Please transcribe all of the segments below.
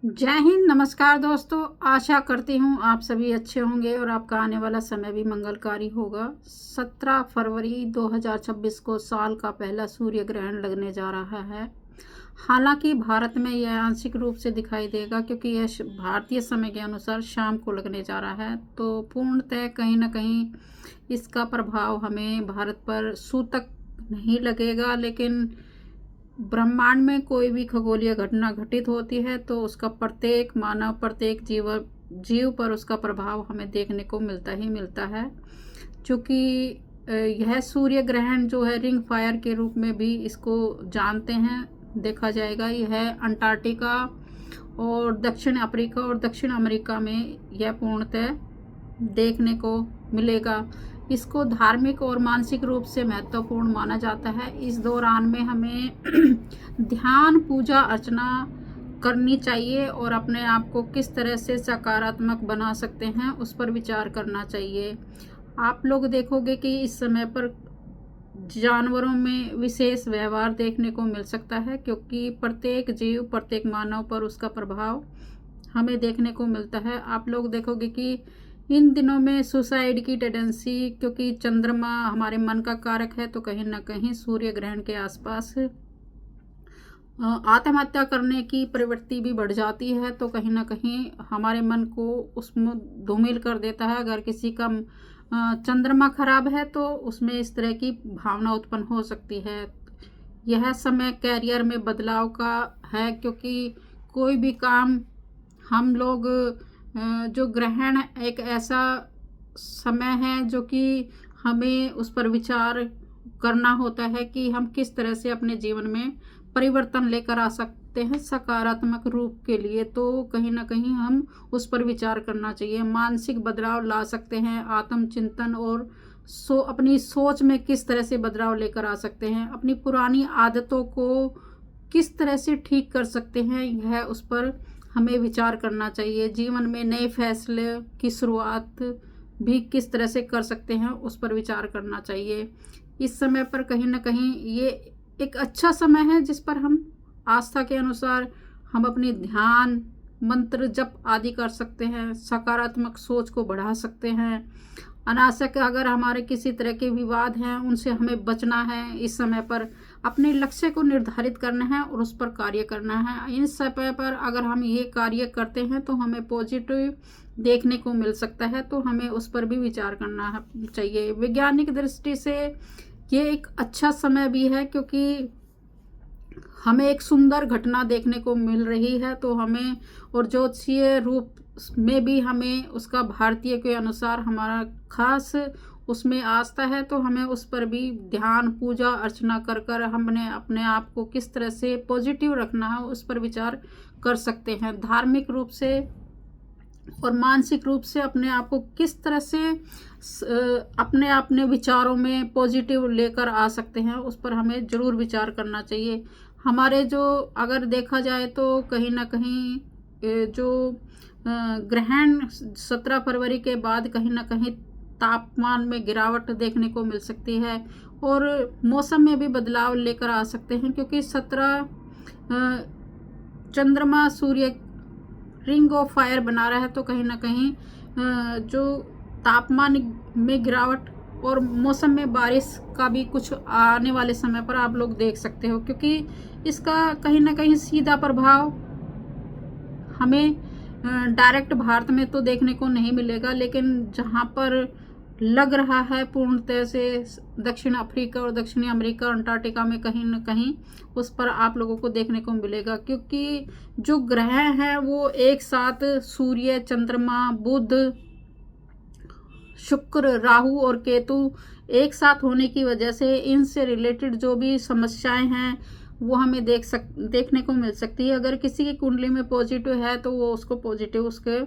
जय हिंद। नमस्कार दोस्तों, आशा करती हूँ आप सभी अच्छे होंगे और आपका आने वाला समय भी मंगलकारी होगा। 17 फरवरी 2026 को साल का पहला सूर्य ग्रहण लगने जा रहा है। हालांकि भारत में यह आंशिक रूप से दिखाई देगा क्योंकि यह भारतीय समय के अनुसार शाम को लगने जा रहा है, तो पूर्णतः कहीं ना कहीं इसका प्रभाव हमें भारत पर सूतक नहीं लगेगा। लेकिन ब्रह्मांड में कोई भी खगोलीय घटना घटित होती है तो उसका प्रत्येक मानव, प्रत्येक जीव पर उसका प्रभाव हमें देखने को मिलता ही मिलता है। क्योंकि यह सूर्य ग्रहण जो है रिंग फायर के रूप में भी इसको जानते हैं, देखा जाएगा। यह अंटार्कटिका और दक्षिण अफ्रीका और दक्षिण अमेरिका में यह पूर्णतः देखने को मिलेगा। इसको धार्मिक और मानसिक रूप से महत्वपूर्ण माना जाता है। इस दौरान में हमें ध्यान, पूजा अर्चना करनी चाहिए और अपने आप को किस तरह से सकारात्मक बना सकते हैं उस पर विचार करना चाहिए। आप लोग देखोगे कि इस समय पर जानवरों में विशेष व्यवहार देखने को मिल सकता है, क्योंकि प्रत्येक जीव, प्रत्येक मानव पर उसका प्रभाव हमें देखने को मिलता है। आप लोग देखोगे कि इन दिनों में सुसाइड की टेंडेंसी, क्योंकि चंद्रमा हमारे मन का कारक है, तो कहीं ना कहीं सूर्य ग्रहण के आसपास आत्महत्या करने की प्रवृत्ति भी बढ़ जाती है। तो कहीं ना कहीं हमारे मन को उसमें धूमिल कर देता है। अगर किसी का चंद्रमा खराब है तो उसमें इस तरह की भावना उत्पन्न हो सकती है। यह समय कैरियर में बदलाव का है, क्योंकि कोई भी काम हम लोग जो ग्रहण एक ऐसा समय है जो कि हमें उस पर विचार करना होता है कि हम किस तरह से अपने जीवन में परिवर्तन लेकर आ सकते हैं सकारात्मक रूप के लिए। तो कहीं ना कहीं हम उस पर विचार करना चाहिए। मानसिक बदलाव ला सकते हैं, आत्मचिंतन और अपनी सोच में किस तरह से बदलाव लेकर आ सकते हैं, अपनी पुरानी आदतों को किस तरह से ठीक कर सकते हैं, यह उस पर हमें विचार करना चाहिए। जीवन में नए फैसले की शुरुआत भी किस तरह से कर सकते हैं उस पर विचार करना चाहिए। इस समय पर कहीं ना कहीं ये एक अच्छा समय है जिस पर हम आस्था के अनुसार हम अपनी ध्यान, मंत्र जप आदि कर सकते हैं, सकारात्मक सोच को बढ़ा सकते हैं। अनावश्यक अगर हमारे किसी तरह के विवाद हैं उनसे हमें बचना है। इस समय पर अपने लक्ष्य को निर्धारित करना है और उस पर कार्य करना है। इन समय पर अगर हम ये कार्य करते हैं तो हमें पॉजिटिव देखने को मिल सकता है, तो हमें उस पर भी विचार करना चाहिए। वैज्ञानिक दृष्टि से ये एक अच्छा समय भी है, क्योंकि हमें एक सुंदर घटना देखने को मिल रही है। तो हमें और ज्योतिषीय रूप में भी हमें उसका भारतीय के अनुसार हमारा खास उसमें आस्था है, तो हमें उस पर भी ध्यान, पूजा अर्चना कर कर हमने अपने आप को किस तरह से पॉजिटिव रखना है उस पर विचार कर सकते हैं। धार्मिक रूप से और मानसिक रूप से अपने आप को किस तरह से अपने विचारों में पॉजिटिव लेकर आ सकते हैं उस पर हमें ज़रूर विचार करना चाहिए। हमारे जो अगर देखा जाए तो कहीं ना कहीं जो ग्रहण 17 फरवरी के बाद कहीं ना कहीं तापमान में गिरावट देखने को मिल सकती है और मौसम में भी बदलाव लेकर आ सकते हैं, क्योंकि 17 चंद्रमा सूर्य रिंग ऑफ फायर बना रहा है। तो कहीं ना कहीं जो तापमान में गिरावट और मौसम में बारिश का भी कुछ आने वाले समय पर आप लोग देख सकते हो, क्योंकि इसका कहीं ना कहीं सीधा प्रभाव हमें डायरेक्ट भारत में तो देखने को नहीं मिलेगा, लेकिन जहाँ पर लग रहा है पूर्णतः से दक्षिण अफ्रीका और दक्षिणी अमेरिका, अंटार्कटिका में कहीं न कहीं उस पर आप लोगों को देखने को मिलेगा। क्योंकि जो ग्रह हैं वो एक साथ सूर्य, चंद्रमा, बुध, शुक्र, राहु और केतु एक साथ होने की वजह से इनसे रिलेटेड जो भी समस्याएं हैं वो हमें देखने को मिल सकती है। अगर किसी की कुंडली में पॉजिटिव है तो वो उसको पॉजिटिव उसके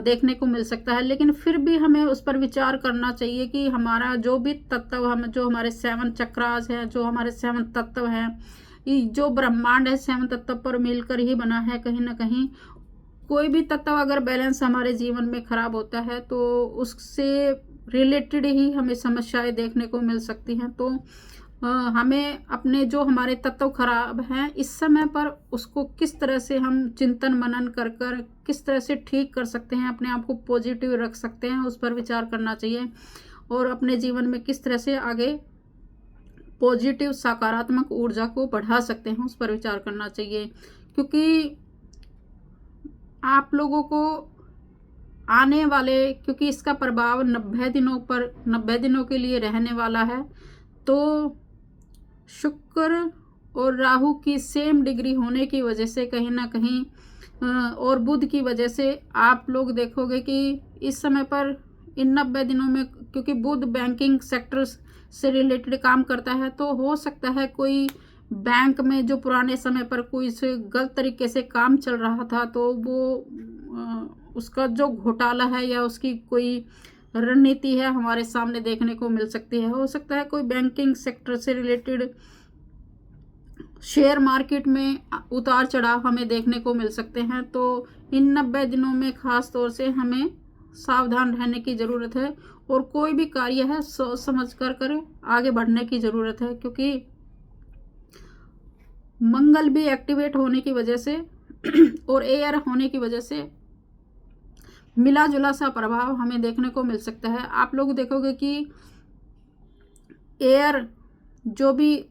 देखने को मिल सकता है, लेकिन फिर भी हमें उस पर विचार करना चाहिए कि हमारा जो भी तत्व, हम जो हमारे 7 चक्रास हैं, जो हमारे 7 तत्व हैं, जो ब्रह्मांड है 7 तत्व पर मिलकर ही बना है। कहीं ना कहीं कोई भी तत्व अगर बैलेंस हमारे जीवन में खराब होता है तो उससे रिलेटेड ही हमें समस्याएं देखने को मिल सकती हैं। तो हमें अपने जो हमारे तत्व खराब हैं इस समय पर उसको किस तरह से हम चिंतन मनन कर कर किस तरह से ठीक कर सकते हैं, अपने आप को पॉजिटिव रख सकते हैं, उस पर विचार करना चाहिए। और अपने जीवन में किस तरह से आगे पॉजिटिव सकारात्मक ऊर्जा को बढ़ा सकते हैं, उस पर विचार करना चाहिए। क्योंकि आप लोगों को आने वाले, क्योंकि इसका प्रभाव 90 दिनों के लिए रहने वाला है, तो शुक्र और राहु की सेम डिग्री होने की वजह से कहीं ना कहीं और बुध की वजह से आप लोग देखोगे कि इस समय पर इन 90 दिनों में, क्योंकि बुध बैंकिंग सेक्टर से रिलेटेड काम करता है, तो हो सकता है कोई बैंक में जो पुराने समय पर कोई से गलत तरीके से काम चल रहा था, तो वो उसका जो घोटाला है या उसकी कोई रणनीति है हमारे सामने देखने को मिल सकती है। हो सकता है कोई बैंकिंग सेक्टर से रिलेटेड शेयर मार्केट में उतार चढ़ाव हमें देखने को मिल सकते हैं। तो इन 90 दिनों में खास तौर से हमें सावधान रहने की ज़रूरत है और कोई भी कार्य है सोच समझ कर आगे बढ़ने की ज़रूरत है। क्योंकि मंगल भी एक्टिवेट होने की वजह से और एयर होने की वजह से मिला जुला सा प्रभाव हमें देखने को मिल सकता है। आप लोग देखोगे कि एयर जो भी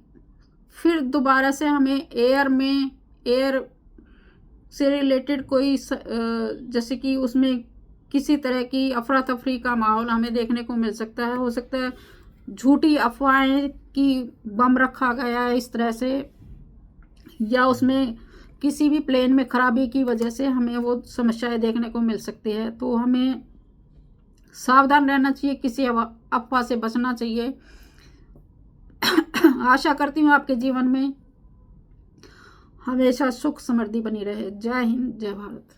फिर दोबारा से हमें एयर से रिलेटेड कोई जैसे कि उसमें किसी तरह की अफरा तफरी का माहौल हमें देखने को मिल सकता है। हो सकता है झूठी अफवाहें कि बम रखा गया है इस तरह से, या उसमें किसी भी प्लेन में खराबी की वजह से हमें वो समस्याएं देखने को मिल सकती है। तो हमें सावधान रहना चाहिए, किसी अफवाह से बचना चाहिए। आशा करती हूँ आपके जीवन में हमेशा सुख समृद्धि बनी रहे। जय हिंद, जय भारत।